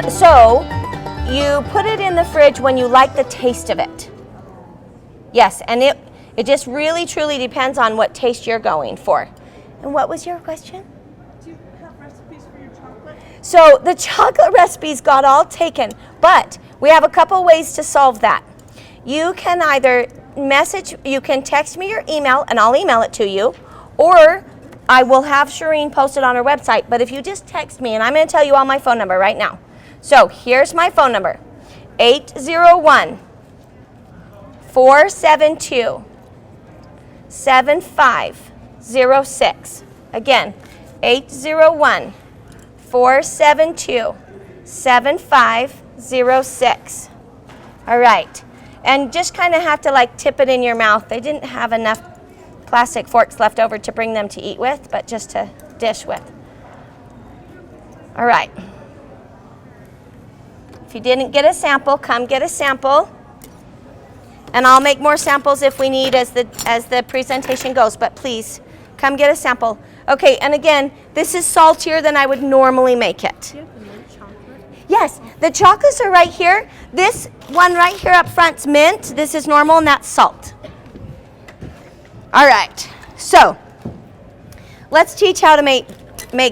So you put it in the fridge when you like the taste of it. Yes, and it just really truly depends on what taste you're going for. And what was your question? Do you have recipes for your chocolate? So the chocolate recipes got all taken, but we have a couple ways to solve that. You can either you can text me your email and I'll email it to you, or I will have Shireen post it on her website. But if you just text me, and I'm going to tell you all my phone number right now. So here's my phone number, 801-472-7506. Again, 801-472-7506. All right. And just kind of have to like tip it in your mouth. They didn't have enough plastic forks left over to bring them to eat with, but just to dish with. All right. If you didn't get a sample, come get a sample. And I'll make more samples if we need as the presentation goes, but please come get a sample. Okay, and again, this is saltier than I would normally make it. Do you have the mint chocolate? Yes, the chocolates are right here. This one right here up front's mint. This is normal, and that's salt. All right, so let's teach how to make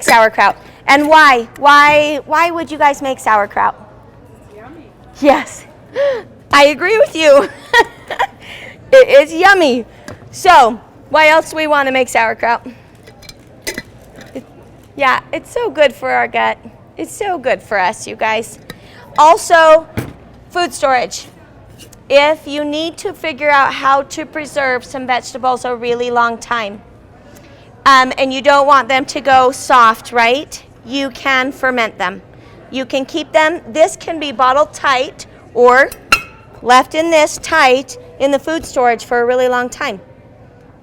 sauerkraut. And why? Why would you guys make sauerkraut? Yummy. Yes, I agree with you. It is yummy. So, why else do we want to make sauerkraut? Yeah, it's so good for our gut. It's so good for us, you guys. Also, food storage. If you need to figure out how to preserve some vegetables a really long time, and you don't want them to go soft, right? You can ferment them. You can keep them, this can be bottled tight or left in this tight in the food storage for a really long time.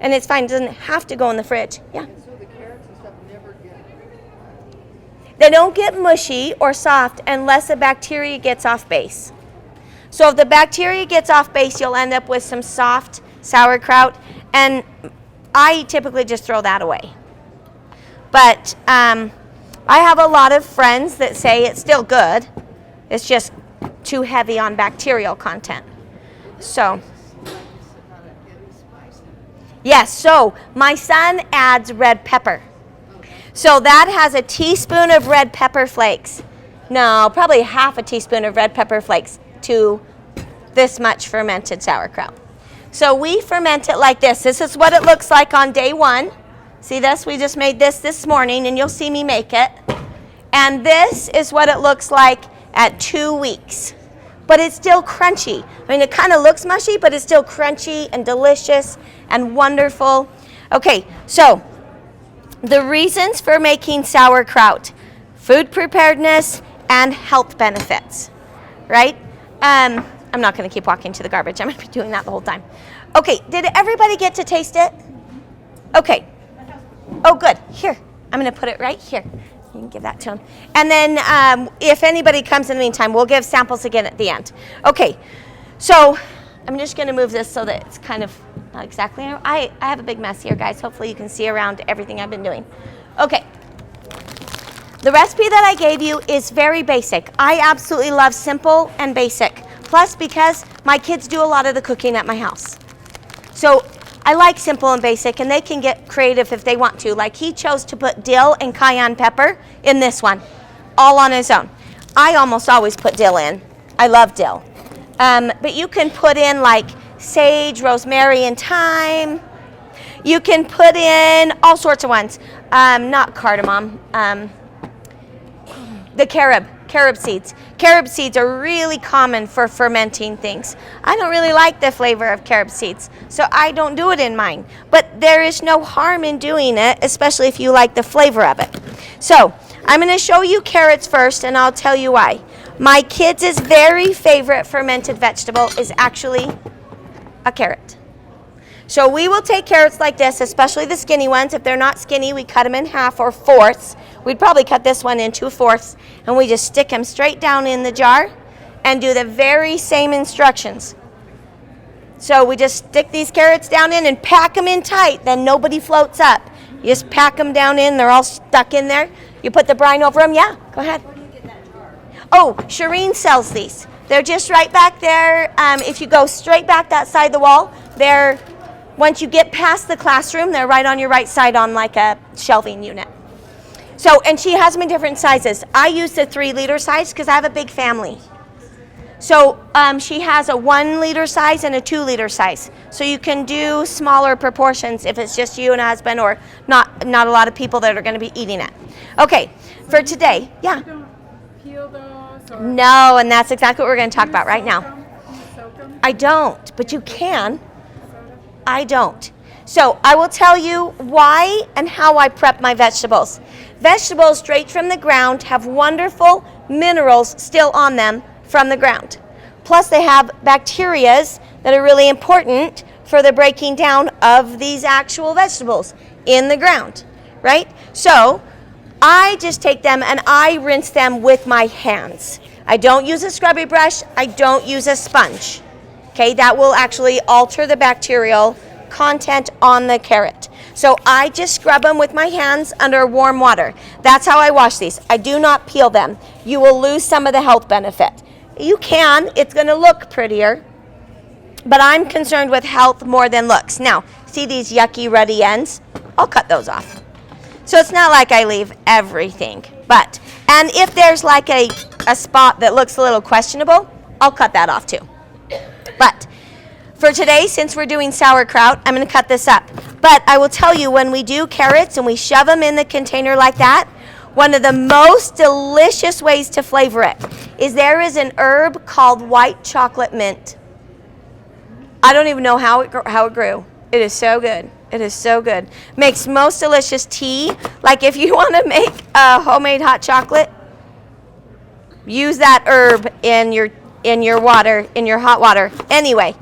And it's fine, it doesn't have to go in the fridge. Yeah. So the carrots and stuff never get... They don't get mushy or soft unless the bacteria gets off base. So if the bacteria gets off base, you'll end up with some soft sauerkraut, and I typically just throw that away. But I have a lot of friends that say it's still good. It's just too heavy on bacterial content. So, yes, so my son adds red pepper. So that has a teaspoon of red pepper flakes. No, probably half a teaspoon of red pepper flakes to this much fermented sauerkraut. So we ferment it like this. This is what it looks like on day one. See this? We just made this morning, and you'll see me make it. And this is what it looks like at 2 weeks. But it's still crunchy. I mean, it kind of looks mushy, but it's still crunchy and delicious and wonderful. Okay, so the reasons for making sauerkraut: food preparedness and health benefits, right? I'm not going to keep walking to the garbage. I'm going to be doing that the whole time. Okay, did everybody get to taste it? Okay. Oh, good. Here, I'm going to put it right here. You can give that to him. And then if anybody comes in the meantime, we'll give samples again at the end. Okay, so I'm just going to move this so that it's kind of not exactly. I have a big mess here, guys. Hopefully you can see around everything I've been doing. Okay. The recipe that I gave you is very basic. I absolutely love simple and basic. Plus, because my kids do a lot of the cooking at my house. So I like simple and basic, and they can get creative if they want to. Like, he chose to put dill and cayenne pepper in this one, all on his own. I almost always put dill in. I love dill. But you can put in like sage, rosemary, and thyme. You can put in all sorts of ones. Not cardamom. The carob seeds. Carob seeds are really common for fermenting things. I don't really like the flavor of carob seeds, so I don't do it in mine. But there is no harm in doing it, especially if you like the flavor of it. So I'm going to show you carrots first, and I'll tell you why. My kids' very favorite fermented vegetable is actually a carrot. So we will take carrots like this, especially the skinny ones. If they're not skinny, we cut them in half or fourths. We'd probably cut this one in 2/4, and we just stick them straight down in the jar and do the very same instructions. So we just stick these carrots down in and pack them in tight. Then nobody floats up. You just pack them down in. They're all stuck in there. You put the brine over them. Yeah, go ahead. Where do you get that jar? Oh, Shireen sells these. They're just right back there. If you go straight back that side of the wall, they're, once you get past the classroom, they're right on your right side on like a shelving unit. So, and she has them in different sizes. I use the 3-liter size because I have a big family. So she has a 1-liter size and a 2-liter size. So you can do smaller proportions if it's just you and a husband or not a lot of people that are going to be eating it. Okay, for today, yeah. You don't peel those or No, and that's exactly what we're going to talk about right now. you soak them? I don't, but you can. I don't. So I will tell you why and how I prep my vegetables. Vegetables straight from the ground have wonderful minerals still on them from the ground. Plus they have bacterias that are really important for the breaking down of these actual vegetables in the ground, right? So I just take them and I rinse them with my hands. I don't use a scrubby brush. I don't use a sponge. Okay, that will actually alter the bacterial content on the carrot. So I just scrub them with my hands under warm water. That's how I wash these. I do not peel them. You will lose some of the health benefit. You can, it's going to look prettier, but I'm concerned with health more than looks. Now, see these yucky ruddy ends? I'll cut those off. So it's not like I leave everything, but, and if there's like a spot that looks a little questionable, I'll cut that off too. But for today, since we're doing sauerkraut, I'm going to cut this up. But I will tell you, when we do carrots and we shove them in the container like that, one of the most delicious ways to flavor it is there is an herb called white chocolate mint. I don't even know how it grew. It is so good. It is so good. Makes most delicious tea. Like if you want to make a homemade hot chocolate, use that herb in your water, in your hot water. Anyway,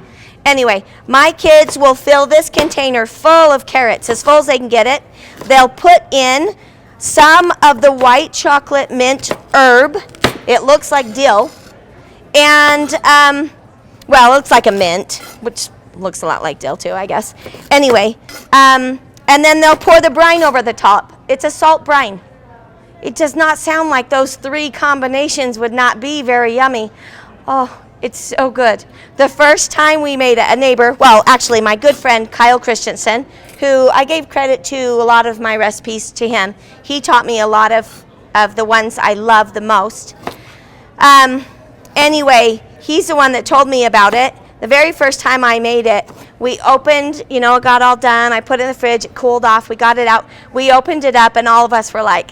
my kids will fill this container full of carrots, as full as they can get it. They'll put in some of the white chocolate mint herb. It looks like dill. And, well, it looks like a mint, which looks a lot like dill too, I guess. Anyway, and then they'll pour the brine over the top. It's a salt brine. It does not sound like those 3 combinations would not be very yummy. Oh, it's so good. The first time we made it, a neighbor, well, actually my good friend Kyle Christensen, who I gave credit to a lot of my recipes to him. He taught me a lot of the ones I love the most. Anyway, he's the one that told me about it. The very first time I made it, we opened, it got all done. I put it in the fridge, it cooled off, we got it out. We opened it up and all of us were like,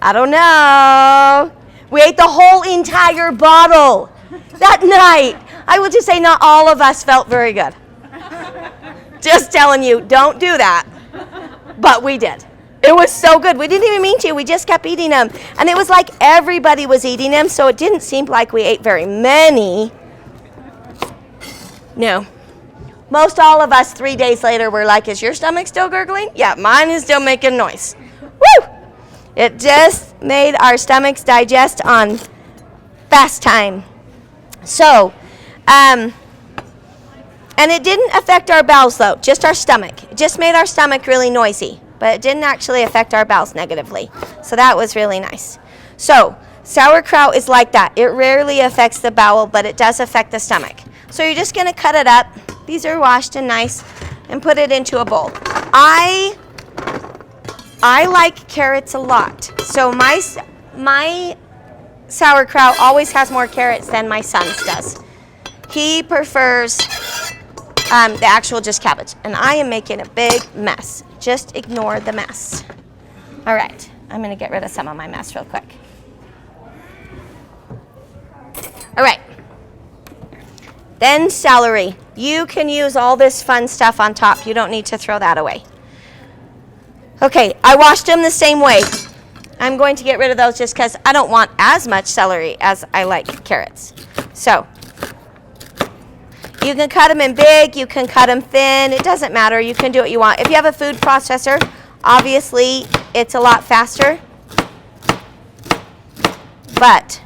I don't know. We ate the whole entire bottle that night. I would just say not all of us felt very good. Just telling you, don't do that. But we did. It was so good. We didn't even mean to. We just kept eating them. And it was like everybody was eating them, so it didn't seem like we ate very many. No. Most all of us 3 days later were like, is your stomach still gurgling? Yeah, mine is still making noise. Woo! It just made our stomachs digest on fast time. So, and it didn't affect our bowels though, just our stomach. It just made our stomach really noisy, but it didn't actually affect our bowels negatively. So that was really nice. So, sauerkraut is like that. It rarely affects the bowel, but it does affect the stomach. So you're just going to cut it up. These are washed and nice, and put it into a bowl. I like carrots a lot. So my sauerkraut always has more carrots than my son's does. He prefers the actual just cabbage, and I am making a big mess. Just ignore the mess. All right, I'm going to get rid of some of my mess real quick. All right. Then celery. You can use all this fun stuff on top. You don't need to throw that away. Okay, I washed them the same way. I'm going to get rid of those just because I don't want as much celery as I like carrots. So, you can cut them in big, you can cut them thin. It doesn't matter. You can do what you want. If you have a food processor, obviously it's a lot faster. But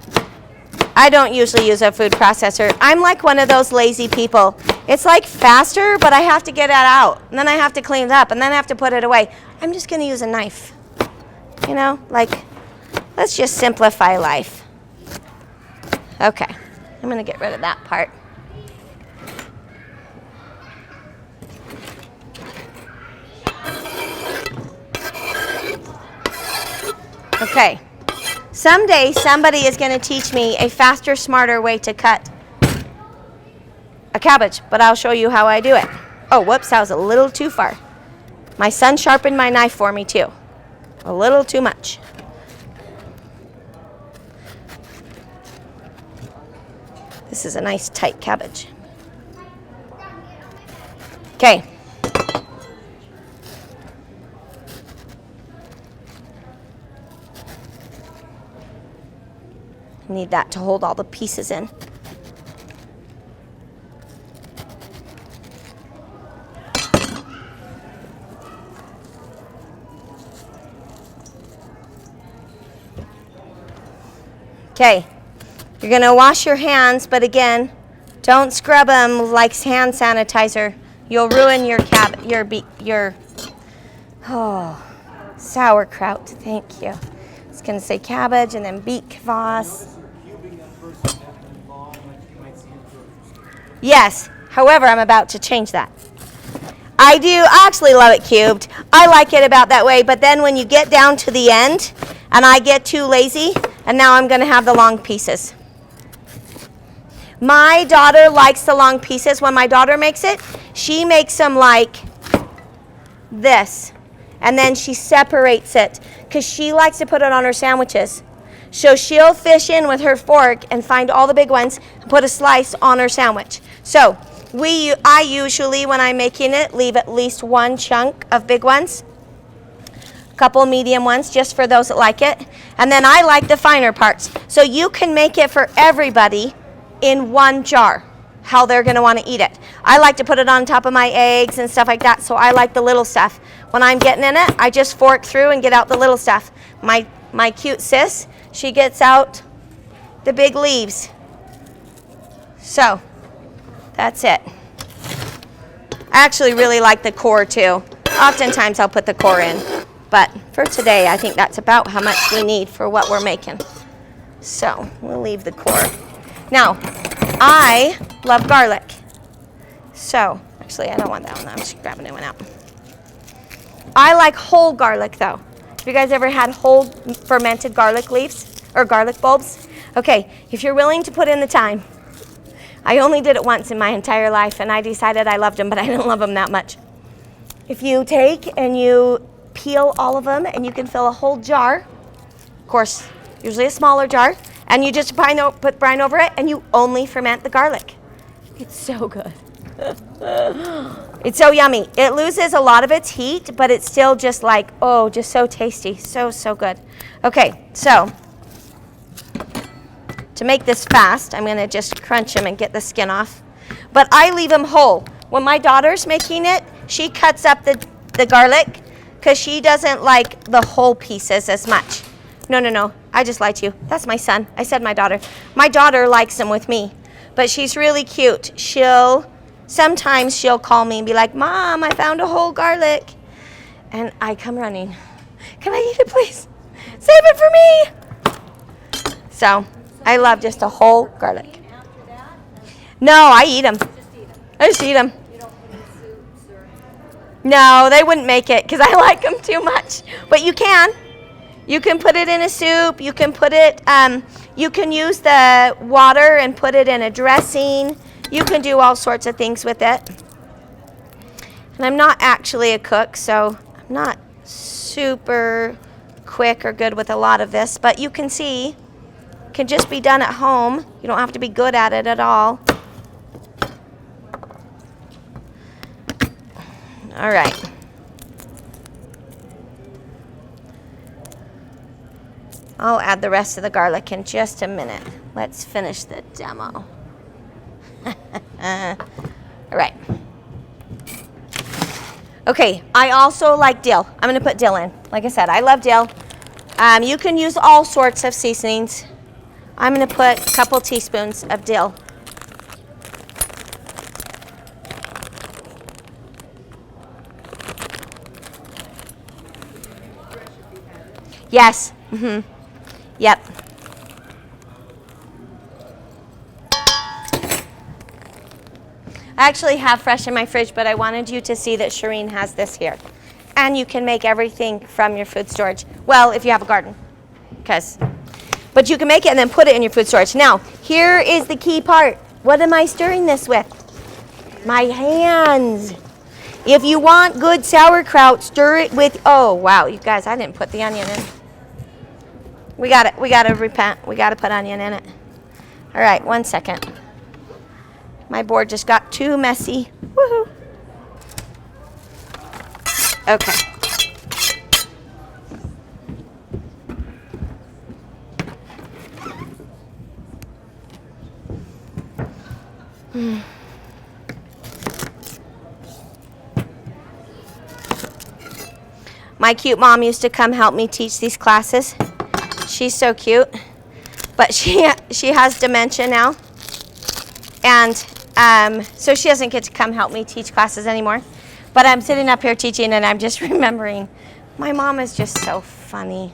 I don't usually use a food processor. I'm like one of those lazy people. It's like faster, but I have to get it out, and then I have to clean it up, and then I have to put it away. I'm just going to use a knife. You know, like, let's just simplify life. Okay, I'm going to get rid of that part. Okay, someday somebody is going to teach me a faster, smarter way to cut a cabbage, but I'll show you how I do it. Oh, whoops, that was a little too far. My son sharpened my knife for me too. A little too much. This is a nice tight cabbage. Okay. Need that to hold all the pieces in. Okay, you're gonna wash your hands, but again, don't scrub them like hand sanitizer. You'll ruin your sauerkraut. Thank you. It's gonna say cabbage and then beet kvass. Yes, however, I'm about to change that. I actually love it cubed. I like it about that way, but then when you get down to the end, and I get too lazy, and now I'm gonna have the long pieces. My daughter likes the long pieces. When my daughter makes it, she makes them like this, and then she separates it, because she likes to put it on her sandwiches. So she'll fish in with her fork and find all the big ones and put a slice on her sandwich. So I usually, when I'm making it, leave at least one chunk of big ones, a couple medium ones just for those that like it, and then I like the finer parts. So you can make it for everybody in one jar, how they're going to want to eat it. I like to put it on top of my eggs and stuff like that, so I like the little stuff. When I'm getting in it, I just fork through and get out the little stuff. My cute sis, she gets out the big leaves. So that's it. I actually really like the core too. Oftentimes I'll put the core in, but for today I think that's about how much we need for what we're making. So we'll leave the core. Now, I love garlic. So, actually I don't want that one. I'm just grabbing a new one out. I like whole garlic though. Have you guys ever had whole fermented garlic leaves or garlic bulbs? Okay, if you're willing to put in the time. I only did it once in my entire life, and I decided I loved them, but I didn't love them that much. If you take and you peel all of them, and you can fill a whole jar, of course, usually a smaller jar, and you just put brine over it, and you only ferment the garlic. It's so good. It's so yummy. It loses a lot of its heat, but it's still just like, oh, just so tasty. So, so good. Okay, so to make this fast, I'm going to just crunch them and get the skin off. But I leave them whole. When my daughter's making it, she cuts up the garlic because she doesn't like the whole pieces as much. No, I just lied to you. That's my son. I said my daughter. My daughter likes them with me, but she's really cute. Sometimes she'll call me and be like, Mom, I found a whole garlic. And I come running. Can I eat it, please? Save it for me. So I love just a whole garlic. No, I eat them. I just eat them. No, they wouldn't make it because I like them too much. But you can. You can put it in a soup. You can put it, you can use the water and put it in a dressing. You can do all sorts of things with it. And I'm not actually a cook, so I'm not super quick or good with a lot of this. But you can see, it can just be done at home. You don't have to be good at it at all. All right. I'll add the rest of the garlic in just a minute. Let's finish the demo. All right. Okay, I also like dill. I'm going to put dill in. Like I said, I love dill. You can use all sorts of seasonings. I'm going to put a couple teaspoons of dill. Yes. Yep. I actually have fresh in my fridge, but I wanted you to see that Shireen has this here. And you can make everything from your food storage. Well, if you have a garden. But you can make it and then put it in your food storage. Now, here is the key part. What am I stirring this with? My hands. If you want good sauerkraut, stir it with, oh, wow, you guys, I didn't put the onion in. We got to repent. We got to put onion in it. All right, 1 second. My board just got too messy. Woohoo. Okay. My cute mom used to come help me teach these classes. She's so cute, but she has dementia now, and so she doesn't get to come help me teach classes anymore. But I'm sitting up here teaching, and I'm just remembering, my mom is just so funny.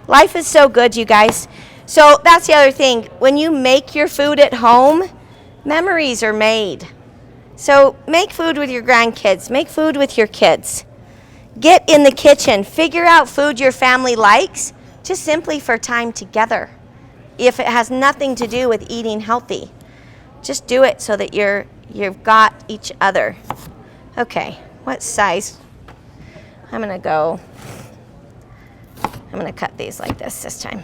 Life is so good, you guys. So that's the other thing. When you make your food at home, memories are made. So make food with your grandkids. Make food with your kids. Get in the kitchen. Figure out food your family likes, just simply for time together. If it has nothing to do with eating healthy, just do it so that you've got each other. Okay, what size? I'm going to cut these like this time.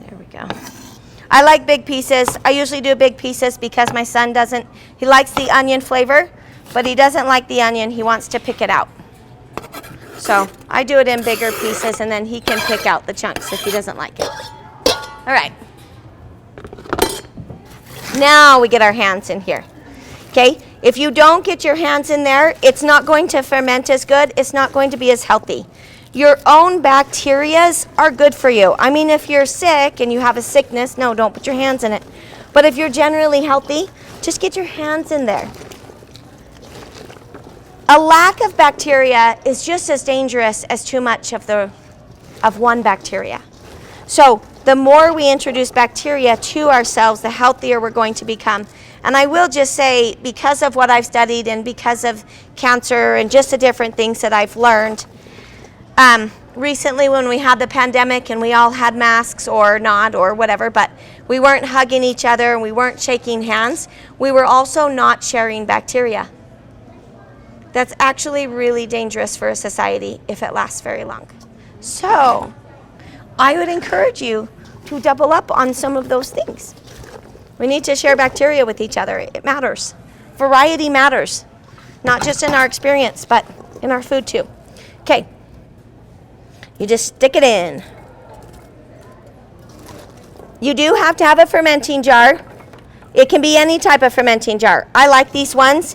There we go. I like big pieces. I usually do big pieces because my son he likes the onion flavor, but he doesn't like the onion. He wants to pick it out. So I do it in bigger pieces, and then he can pick out the chunks if he doesn't like it. All right. Now we get our hands in here. Okay? If you don't get your hands in there, it's not going to ferment as good. It's not going to be as healthy. Your own bacterias are good for you. I mean, if you're sick and you have a sickness, no, don't put your hands in it. But if you're generally healthy, just get your hands in there. A lack of bacteria is just as dangerous as too much of one bacteria. So the more we introduce bacteria to ourselves, the healthier we're going to become. And I will just say, because of what I've studied and because of cancer and just the different things that I've learned, recently when we had the pandemic and we all had masks or not or whatever, but we weren't hugging each other and we weren't shaking hands, we were also not sharing bacteria. That's actually really dangerous for a society if it lasts very long. So I would encourage you to double up on some of those things. We need to share bacteria with each other. It matters. Variety matters, not just in our experience, but in our food too. Okay, you just stick it in. You do have to have a fermenting jar. It can be any type of fermenting jar. I like these ones.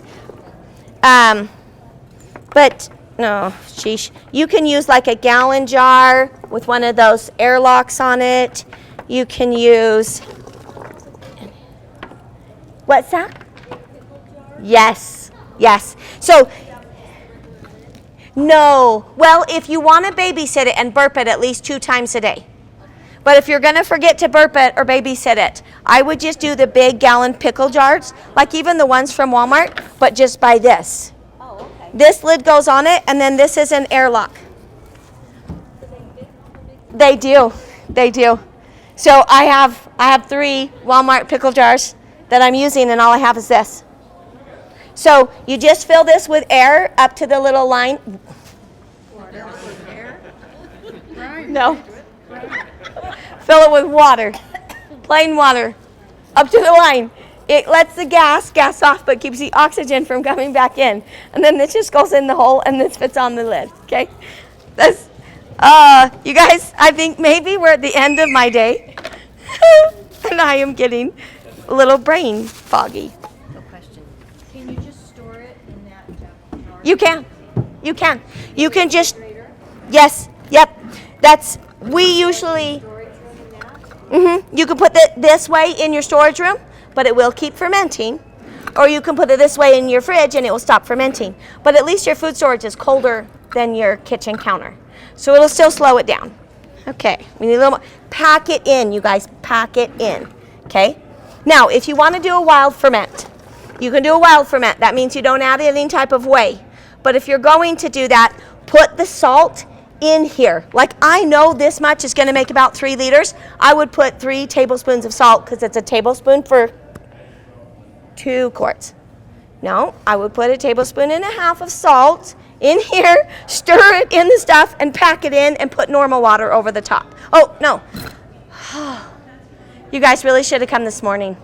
But no, sheesh. You can use like a gallon jar with one of those airlocks on it. You can use, what's that? Yes, yes. So, no. Well, if you want to babysit it and burp it at least 2 times a day. But if you're going to forget to burp it or babysit it, I would just do the big gallon pickle jars, like even the ones from Walmart, but just by this. This lid goes on it, and then this is an airlock. They do. They do. So I have 3 Walmart pickle jars that I'm using, and all I have is this. So you just fill this with air up to the little line. No. Fill it with water. Plain water. Up to the line. It lets the gas off, but keeps the oxygen from coming back in. And then this just goes in the hole, and this fits on the lid, okay? That's, you guys, I think maybe we're at the end of my day. And I am getting a little brain foggy. No question. Can you just store it in that jar? You can. You can. You can just, yes, yep. That's, We usually, you can put it this way in your storage room, but it will keep fermenting. Or you can put it this way in your fridge and it will stop fermenting. But at least your food storage is colder than your kitchen counter. So it'll still slow it down. Okay, we need a little more. Pack it in, you guys, pack it in. Okay? Now, if you want to do a wild ferment, you can do a wild ferment. That means you don't add any type of whey. But if you're going to do that, put the salt in here. Like, I know this much is going to make about 3 liters. I would put 3 tablespoons of salt because it's a tablespoon for 2 quarts. No, I would put 1.5 tablespoons of salt in here, stir it in the stuff, and pack it in and put normal water over the top. Oh, no. You guys really should have come this morning.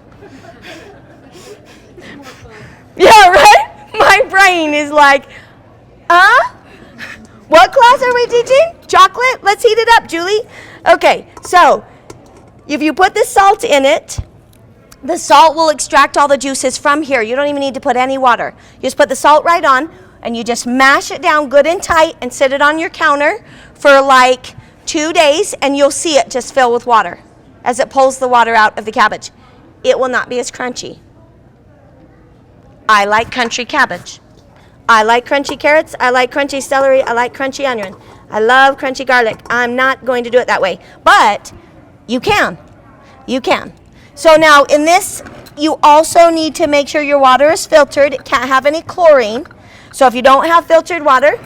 Yeah, right? My brain is like, what class are we teaching? Chocolate? Let's heat it up, Julie. Okay, so if you put the salt in it, the salt will extract all the juices from here. You don't even need to put any water. You just put the salt right on, and you just mash it down good and tight and sit it on your counter for like 2 days, and you'll see it just fill with water as it pulls the water out of the cabbage. It will not be as crunchy. I like crunchy cabbage. I like crunchy carrots. I like crunchy celery. I like crunchy onion. I love crunchy garlic. I'm not going to do it that way, but you can. You can. So now in this, you also need to make sure your water is filtered. It can't have any chlorine. So if you don't have filtered water,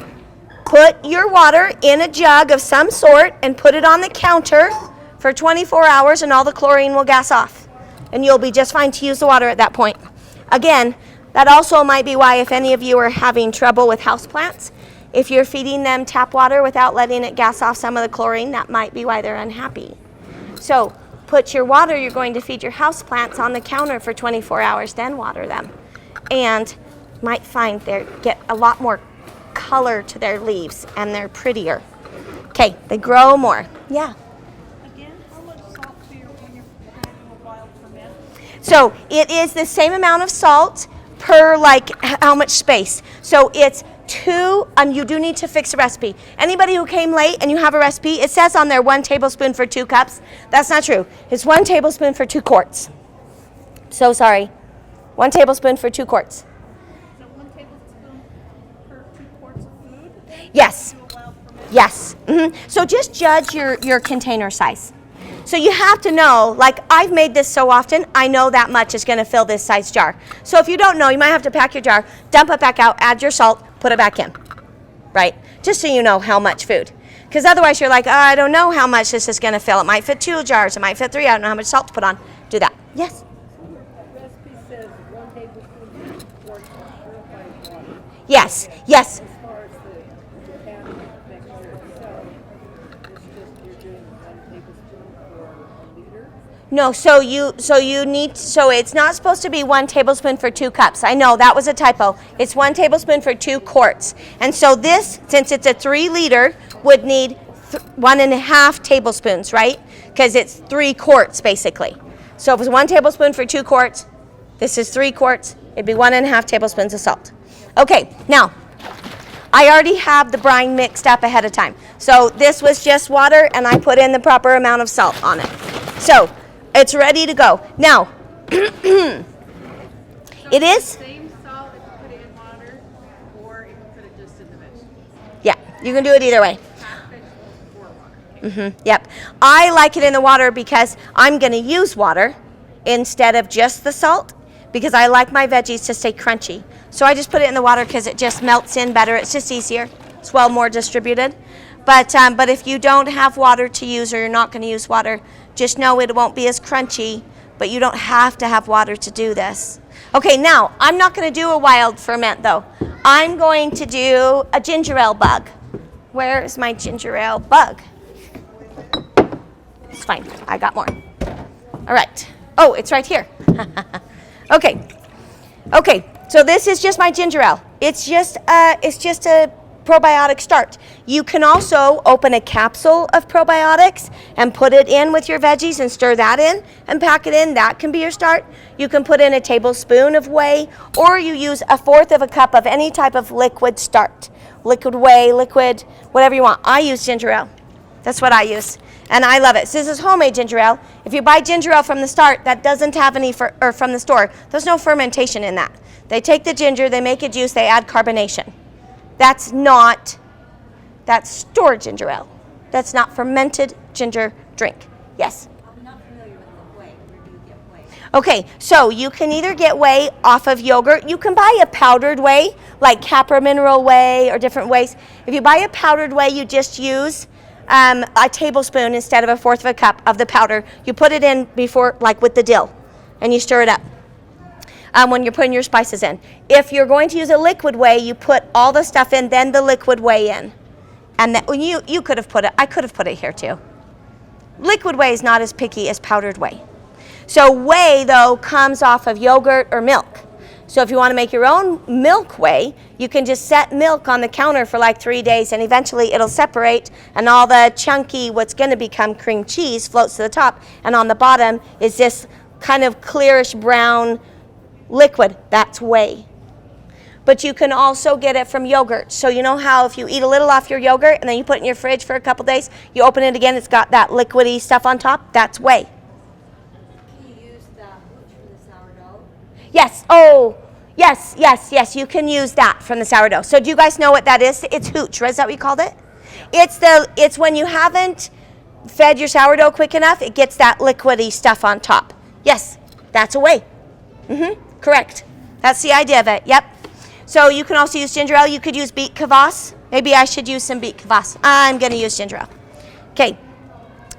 put your water in a jug of some sort and put it on the counter for 24 hours and all the chlorine will gas off. And you'll be just fine to use the water at that point. Again, that also might be why if any of you are having trouble with houseplants, if you're feeding them tap water without letting it gas off some of the chlorine, that might be why they're unhappy. So put your water you're going to feed your houseplants on the counter for 24 hours, then water them. And might find they get a lot more color to their leaves and they're prettier. Okay, they grow more. Yeah. Again, how much salt do you when you're trying to do a wild ferment? So it is the same amount of salt per like how much space. So it's 2, you do need to fix a recipe. Anybody who came late and you have a recipe, it says on there 1 tablespoon for 2 cups. That's not true. It's 1 tablespoon for 2 quarts. So sorry. 1 tablespoon for 2 quarts. So 1 tablespoon per 2 quarts of food? Yes. Do a wild ferment? Yes. So just judge your container size. So you have to know, like I've made this so often, I know that much is going to fill this size jar. So if you don't know, you might have to pack your jar, dump it back out, add your salt, put it back in, right? Just so you know how much food. Because otherwise you're like, I don't know how much this is going to fill. It might fit 2 jars, it might fit 3, I don't know how much salt to put on. Do that. Yes? The recipe says 1 tablespoon per 2 quarts of purified water. Yes, yes. As far as the contaminant mixture itself, it's just you're doing 1 tablespoon for a liter. No, so it's not supposed to be 1 tablespoon for 2 cups. I know, that was a typo. It's 1 tablespoon for 2 quarts. And so this, since it's a 3 liter, would need 1.5 tablespoons, right? Because it's 3 quarts, basically. So if it's 1 tablespoon for 2 quarts, this is 3 quarts, it'd be 1.5 tablespoons of salt. Okay, now, I already have the brine mixed up ahead of time. So this was just water, and I put in the proper amount of salt on it. So it's ready to go. Now, it is. Same salt if you put it in water, or if you put it just in the vegetables. Yeah, you can do it either way. Half vegetables or water. Yep. I like it in the water because I'm going to use water instead of just the salt because I like my veggies to stay crunchy. So I just put it in the water because it just melts in better. It's just easier. It's well more distributed. But if you don't have water to use or you're not going to use water, just know it won't be as crunchy, but you don't have to have water to do this. Okay, now, I'm not going to do a wild ferment, though. I'm going to do a ginger ale bug. Where is my ginger ale bug? It's fine. I got more. All right. Oh, it's right here. Okay. Okay, so this is just my ginger ale. It's just a probiotic start. You can also open a capsule of probiotics and put it in with your veggies and stir that in and pack it in. That can be your start. You can put in a tablespoon of whey, or you use 1/4 of a cup of any type of liquid start. Liquid whey, liquid, whatever you want. I use ginger ale. That's what I use, and I love it. So this is homemade ginger ale. If you buy ginger ale from the start, that doesn't have any, or from the store, there's no fermentation in that. They take the ginger, they make a juice, they add carbonation. That's store ginger ale. That's not fermented ginger drink. Yes? I'm not familiar with the whey. Where do you get whey? Okay, so you can either get whey off of yogurt. You can buy a powdered whey, like Capra Mineral Whey or different wheys. If you buy a powdered whey, you just use a tablespoon instead of a fourth of a cup of the powder. You put it in before, like with the dill, and you stir it up when you're putting your spices in. If you're going to use a liquid whey, you put all the stuff in, then the liquid whey in. And that, you could have put it, I could have put it here too. Liquid whey is not as picky as powdered whey. So whey, though, comes off of yogurt or milk. So if you want to make your own milk whey, you can just set milk on the counter for like 3 days, and eventually it'll separate, and all the chunky, what's going to become cream cheese, floats to the top, and on the bottom is this kind of clearish brown liquid. That's whey. But you can also get it from yogurt. So you know how if you eat a little off your yogurt and then you put it in your fridge for a couple days, you open it again, it's got that liquidy stuff on top? That's whey. Can you use the Hooch for the sourdough? Yes. Oh, yes. You can use that from the sourdough. So do you guys know what that is? It's Hooch, right? Is that what you called it? It's when you haven't fed your sourdough quick enough, it gets that liquidy stuff on top. Yes, that's a whey. Correct. That's the idea of it. Yep. So you can also use ginger ale. You could use beet kvass. Maybe I should use some beet kvass. I'm going to use ginger ale. Okay.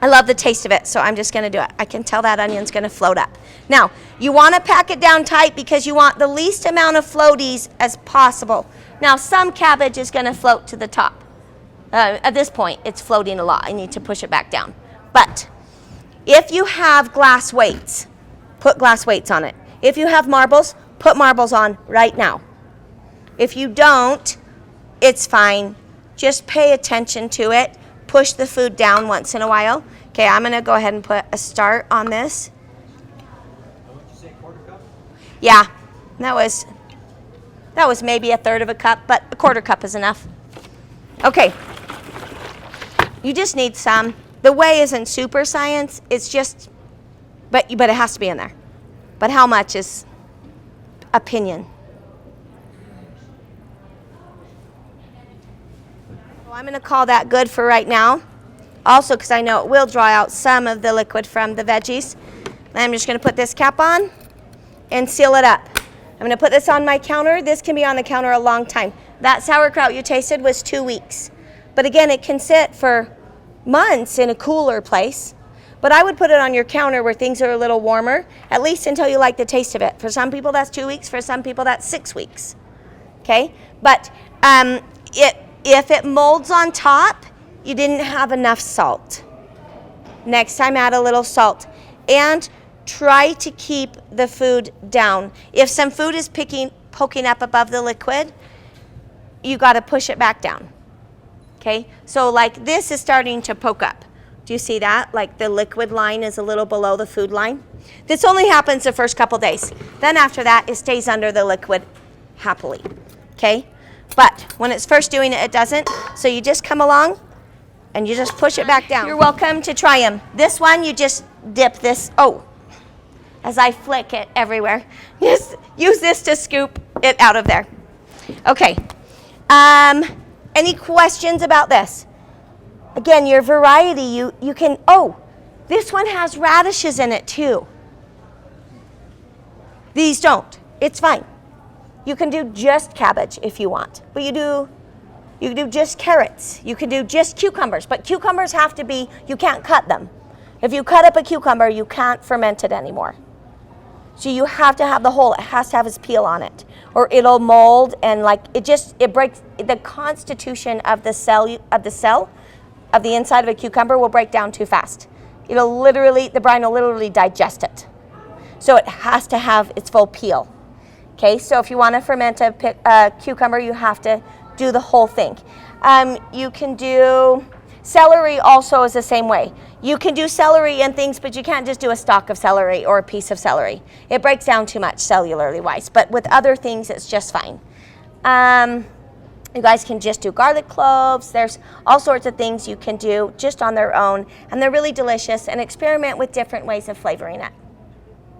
I love the taste of it, so I'm just going to do it. I can tell that onion's going to float up. Now, you want to pack it down tight because you want the least amount of floaties as possible. Now, some cabbage is going to float to the top. At this point, it's floating a lot. I need to push it back down. But if you have glass weights, put glass weights on it. If you have marbles, put marbles on right now. If you don't, it's fine. Just pay attention to it. Push the food down once in a while. Okay, I'm going to go ahead and put a start on this. What did you say, quarter cup? Yeah, that was maybe a third of a cup, but a quarter cup is enough. Okay, you just need some. The whey isn't super science. It's just, but it has to be in there. But how much is opinion. I'm going to call that good for right now. Also, because I know it will draw out some of the liquid from the veggies. I'm just going to put this cap on and seal it up. I'm going to put this on my counter. This can be on the counter a long time. That sauerkraut you tasted was 2 weeks. But again, it can sit for months in a cooler place. But I would put it on your counter where things are a little warmer, at least until you like the taste of it. For some people, that's 2 weeks. For some people, that's 6 weeks. Okay? But if it molds on top, you didn't have enough salt. Next time, add a little salt. And try to keep the food down. If some food is poking up above the liquid, you got to push it back down. Okay? So like this is starting to poke up. Do you see that? Like the liquid line is a little below the food line. This only happens the first couple days. Then after that, it stays under the liquid happily. Okay? But when it's first doing it, it doesn't. So you just come along and you just push it back down. You're welcome to try them. This one, you just dip this, as I flick it everywhere. Just use this to scoop it out of there. Okay. Any questions about this? Again, your variety, you can, this one has radishes in it too. These don't. It's fine. You can do just cabbage if you want, but you can do just carrots. You can do just cucumbers, but cucumbers have to be, you can't cut them. If you cut up a cucumber, you can't ferment it anymore. So you have to have the whole, it has to have its peel on it, or it'll mold and it breaks, the constitution of the cell of the inside of a cucumber will break down too fast. The brine will literally digest it. So it has to have its full peel. Okay, so if you want to ferment a cucumber, you have to do the whole thing. You can do celery also is the same way. You can do celery and things, but you can't just do a stalk of celery or a piece of celery. It breaks down too much cellularly wise, but with other things, it's just fine. You guys can just do garlic cloves. There's all sorts of things you can do just on their own, and they're really delicious, and experiment with different ways of flavoring it.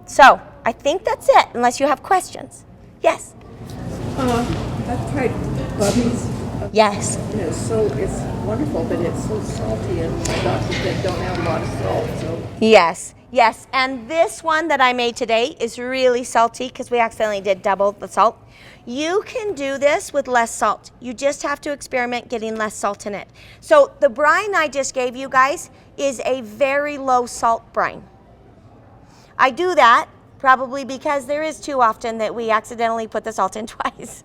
So I think that's it, unless you have questions. Yes? I've tried Bubby's. Yes. It's wonderful, but it's so salty, and my doctor said don't have a lot of salt. So Yes, yes. And this one that I made today is really salty because we accidentally did double the salt. You can do this with less salt. You just have to experiment getting less salt in it. So the brine I just gave you guys is a very low salt brine. I do that probably because there is too often that we accidentally put the salt in twice.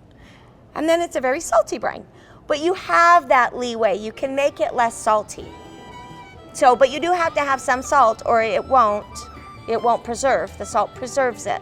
And then it's a very salty brine. But you have that leeway. You can make it less salty. So, but you do have to have some salt or it won't preserve. The salt preserves it.